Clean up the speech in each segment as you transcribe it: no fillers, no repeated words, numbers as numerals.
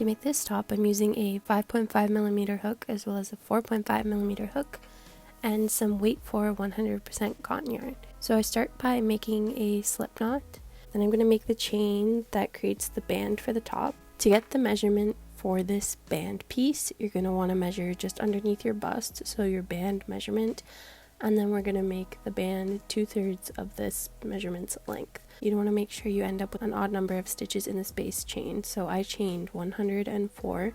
To make this top, I'm using a 5.5mm hook as well as a 4.5mm hook and some weight for 100% cotton yarn. So I start by making a slip knot, then I'm going to make the chain that creates the band for the top. To get the measurement for this band piece, you're going to want to measure just underneath your bust, so your band measurement, and then we're going to make the band 2/3 of this measurement's length. You want to make sure you end up with an odd number of stitches in this base chain, so I chained 104,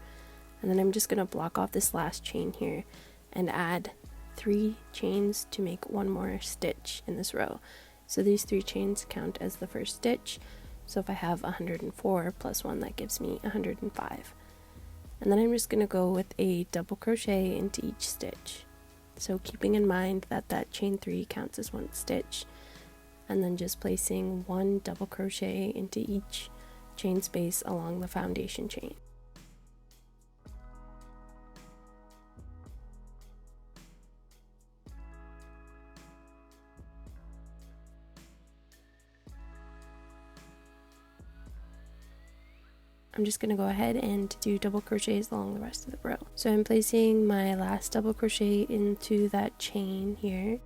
and then I'm just going to block off this last chain here and add 3 chains to make one more stitch in this row. So these 3 chains count as the first stitch, so if I have 104 plus 1, that gives me 105. And then I'm just going to go with a double crochet into each stitch. So keeping in mind that that chain 3 counts as 1 stitch, and then just placing 1 double crochet into each chain space along the foundation chain. I'm just going to go ahead and do double crochets along the rest of the row. So I'm placing my last double crochet into that chain here.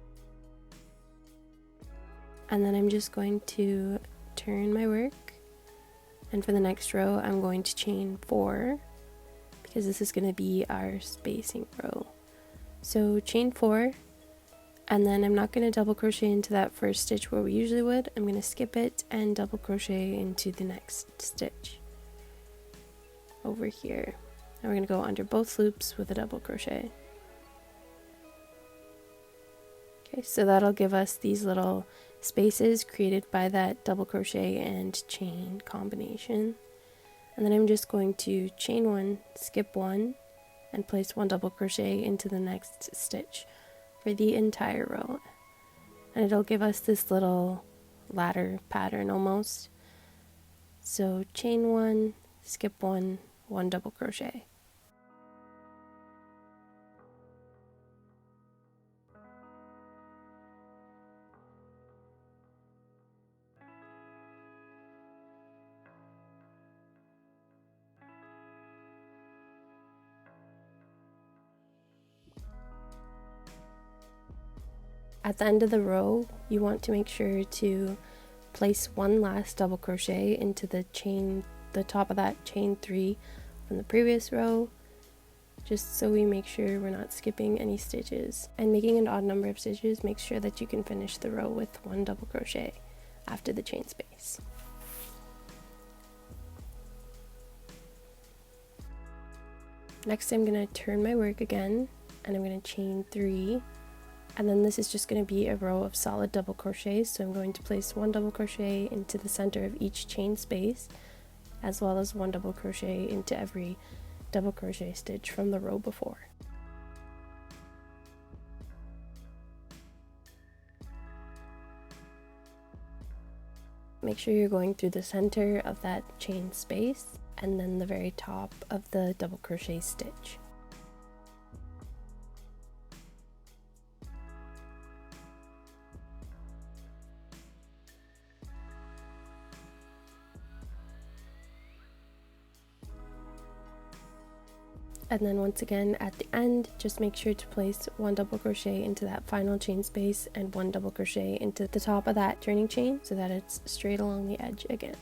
And then I'm just going to turn my work. And for the next row, I'm going to chain 4 because this is going to be our spacing row. So chain 4, and then I'm not going to double crochet into that first stitch where we usually would. I'm going to skip it and double crochet into the next stitch over here. And we're going to go under both loops with a double crochet. Okay, so that'll give us these little spaces created by that double crochet and chain combination. And then I'm just going to chain 1, skip 1, and place 1 double crochet into the next stitch for the entire row. And it'll give us this little ladder pattern almost. So chain 1, skip 1, 1 double crochet. At the end of the row, you want to make sure to place 1 last double crochet into the top of that chain 3 from the previous row, just so we make sure we're not skipping any stitches. And making an odd number of stitches makes sure that you can finish the row with 1 double crochet after the chain space. Next, I'm going to turn my work again, and I'm going to chain 3. And then this is just going to be a row of solid double crochets, so I'm going to place 1 double crochet into the center of each chain space, as well as 1 double crochet into every double crochet stitch from the row before. Make sure you're going through the center of that chain space and then the very top of the double crochet stitch. And then once again at the end, just make sure to place 1 double crochet into that final chain space and 1 double crochet into the top of that turning chain so that it's straight along the edge again.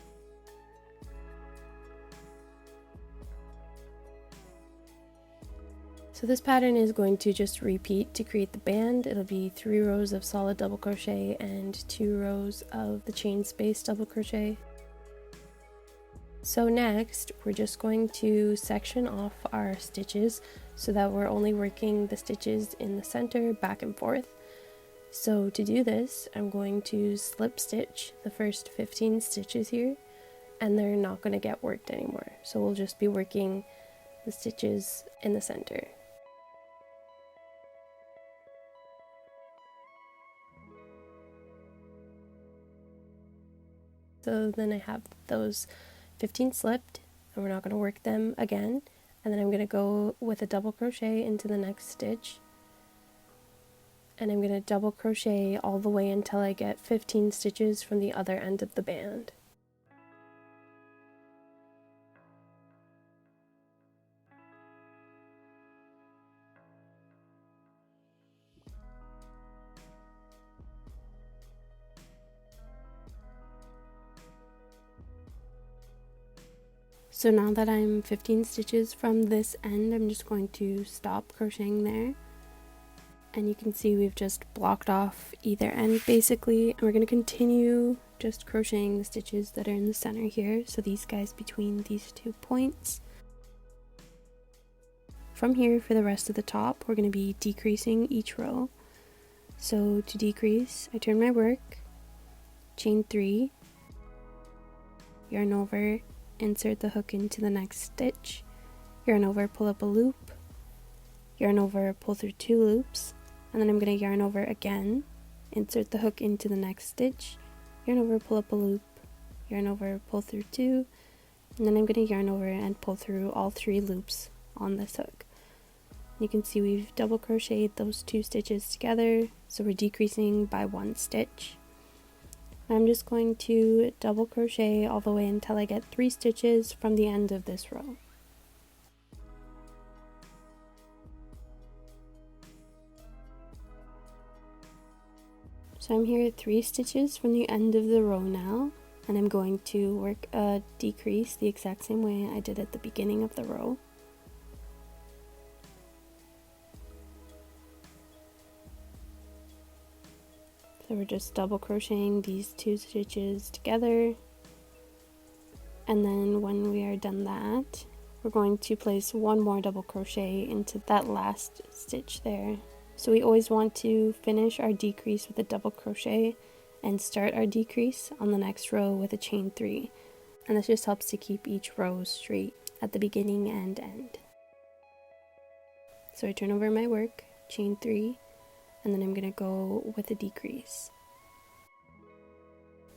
So this pattern is going to just repeat to create the band. It'll be 3 rows of solid double crochet and 2 rows of the chain space double crochet. So next, we're just going to section off our stitches so that we're only working the stitches in the center back and forth. So to do this, I'm going to slip stitch the first 15 stitches here, and they're not going to get worked anymore. So we'll just be working the stitches in the center. So then I have those 15 slipped, and we're not going to work them again. And then I'm going to go with a double crochet into the next stitch, and I'm going to double crochet all the way until I get 15 stitches from the other end of the band. So now that I'm 15 stitches from this end, I'm just going to stop crocheting there. And you can see we've just blocked off either end basically, and we're going to continue just crocheting the stitches that are in the center here, so these guys between these 2 points. From here, for the rest of the top, we're going to be decreasing each row. So to decrease, I turn my work, chain 3, yarn over, insert the hook into the next stitch, yarn over, pull up a loop, yarn over, pull through 2 loops, and then I'm going to yarn over again, insert the hook into the next stitch, yarn over, pull up a loop, yarn over, pull through 2, and then I'm going to yarn over and pull through all 3 loops on this hook. You can see we've double crocheted those 2 stitches together, so we're decreasing by 1 stitch. I'm just going to double crochet all the way until I get 3 stitches from the end of this row. So I'm here at 3 stitches from the end of the row now, and I'm going to work a decrease the exact same way I did at the beginning of the row. So we're just double crocheting these 2 stitches together, and then when we are done that, we're going to place 1 more double crochet into that last stitch there. So we always want to finish our decrease with a double crochet and start our decrease on the next row with a chain 3, and this just helps to keep each row straight at the beginning and end. So I turn over my work, chain 3, and then I'm going to go with a decrease.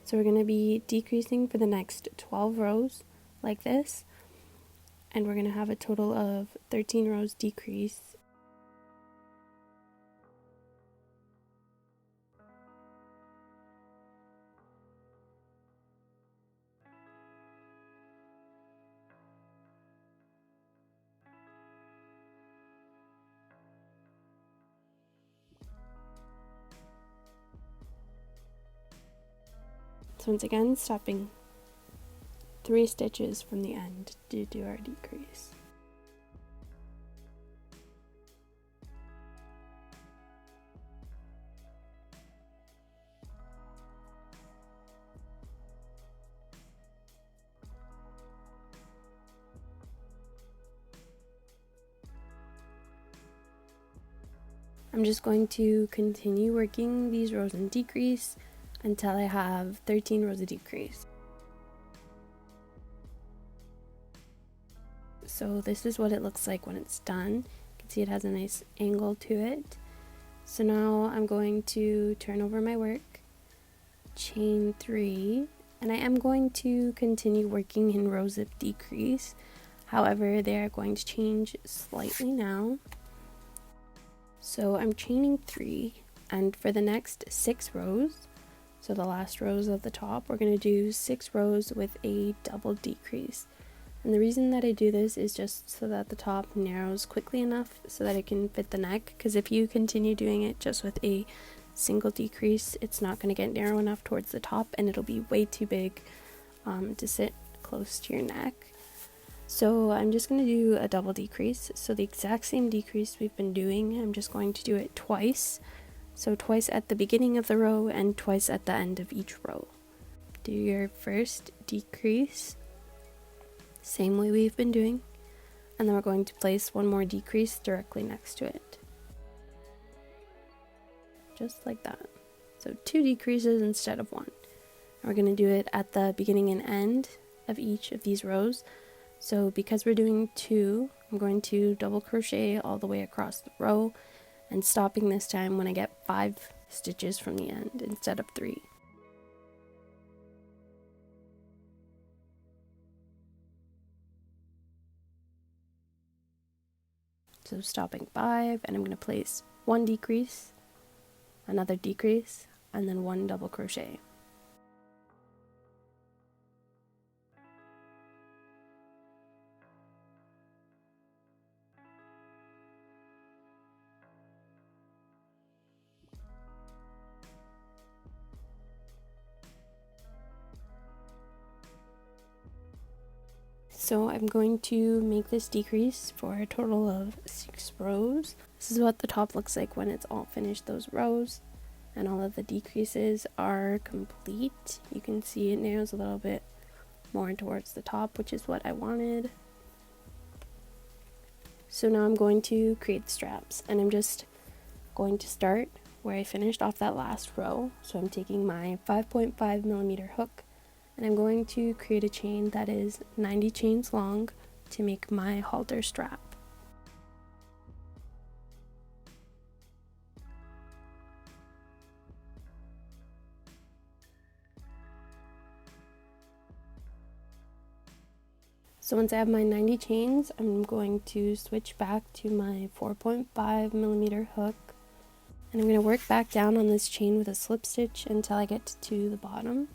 So we're going to be decreasing for the next 12 rows like this, and we're going to have a total of 13 rows decrease. So once again, stopping 3 stitches from the end to do our decrease. I'm just going to continue working these rows in decrease until I have 13 rows of decrease. So this is what it looks like when it's done. You can see it has a nice angle to it. So now I'm going to turn over my work, chain 3, and I am going to continue working in rows of decrease. However, they are going to change slightly now. So I'm chaining 3, and for the next 6 rows, so the last rows of the top, we're going to do 6 rows with a double decrease. And the reason that I do this is just so that the top narrows quickly enough so that it can fit the neck, because if you continue doing it just with a single decrease, it's not going to get narrow enough towards the top, and it'll be way too big to sit close to your neck. So I'm just going to do a double decrease, so the exact same decrease we've been doing, I'm just going to do it twice. So twice at the beginning of the row and twice at the end of each row. Do your first decrease, same way we've been doing, and then we're going to place 1 more decrease directly next to it. Just like that. So 2 decreases instead of 1. We're going to do it at the beginning and end of each of these rows. So because we're doing 2, I'm going to double crochet all the way across the row, and stopping this time when I get 5 stitches from the end instead of 3. So stopping 5, and I'm going to place 1 decrease, another decrease, and then 1 double crochet. So I'm going to make this decrease for a total of 6 rows. This is what the top looks like when it's all finished, those rows. And all of the decreases are complete. You can see it narrows a little bit more towards the top, which is what I wanted. So now I'm going to create the straps, and I'm just going to start where I finished off that last row. So I'm taking my 5.5 millimeter hook, and I'm going to create a chain that is 90 chains long to make my halter strap. So once I have my 90 chains, I'm going to switch back to my 4.5 millimeter hook, and I'm going to work back down on this chain with a slip stitch until I get to the bottom.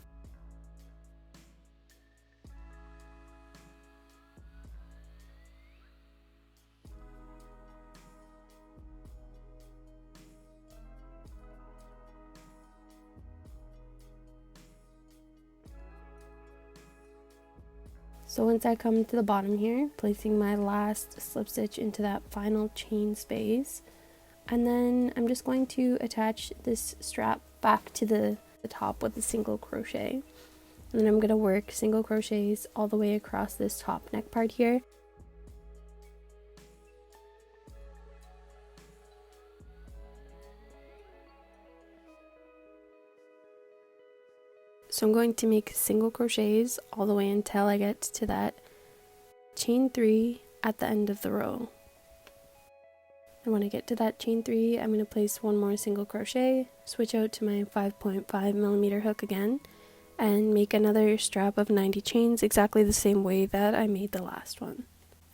So once I come to the bottom here, placing my last slip stitch into that final chain space, and then I'm just going to attach this strap back to the top with a single crochet. And then I'm going to work single crochets all the way across this top neck part here. So I'm going to make single crochets all the way until I get to that chain 3 at the end of the row. And when I get to that chain 3, I'm going to place one more single crochet, switch out to my 5.5 millimeter hook again, and make another strap of 90 chains exactly the same way that I made the last one.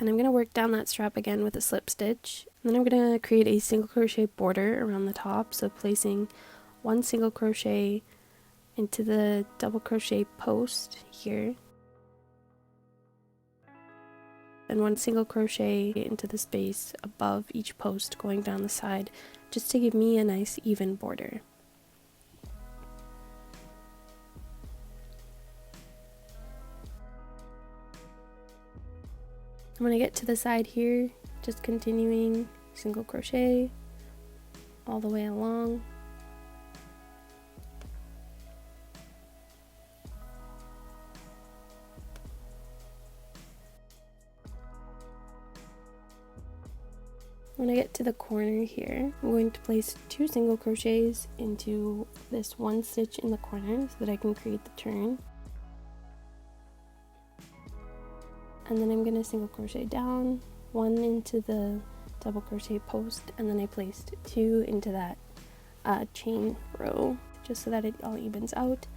And I'm going to work down that strap again with a slip stitch. And then I'm going to create a single crochet border around the top, so placing one single crochet into the double crochet post here, and one single crochet into the space above each post going down the side, just to give me a nice even border. And when I get to the side here, just continuing single crochet all the way along. When I get to the corner here, I'm going to place 2 single crochets into this one stitch in the corner so that I can create the turn. And then I'm going to single crochet down, 1 into the double crochet post, and then I placed 2 into that chain row just so that it all evens out.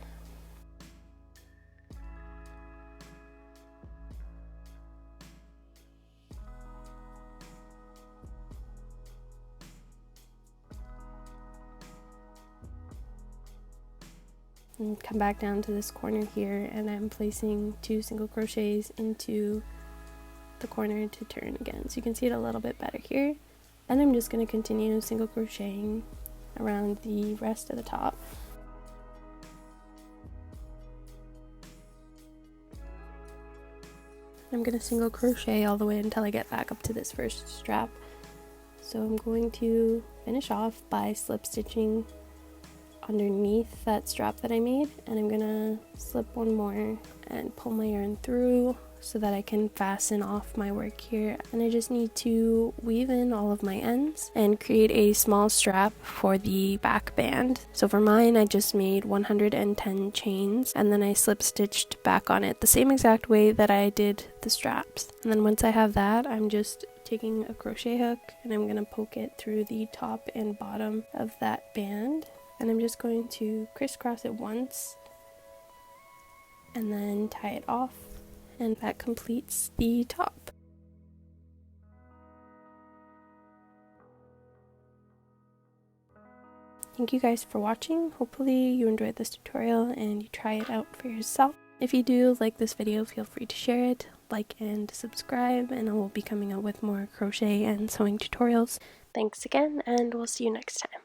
And come back down to this corner here, and I'm placing 2 single crochets into the corner to turn again, so you can see it a little bit better here. And I'm just going to continue single crocheting around the rest of the top. I'm going to single crochet all the way until I get back up to this first strap. So I'm going to finish off by slip stitching underneath that strap that I made, and I'm gonna slip one more and pull my yarn through so that I can fasten off my work here. And I just need to weave in all of my ends and create a small strap for the back band. So for mine, I just made 110 chains, and then I slip stitched back on it the same exact way that I did the straps. And then once I have that, I'm just taking a crochet hook and I'm gonna poke it through the top and bottom of that band. And I'm just going to crisscross it once and then tie it off, and that completes the top. Thank you guys for watching. Hopefully you enjoyed this tutorial and you try it out for yourself. If you do like this video, feel free to share it, like and subscribe, and I will be coming out with more crochet and sewing tutorials. Thanks again, and we'll see you next time.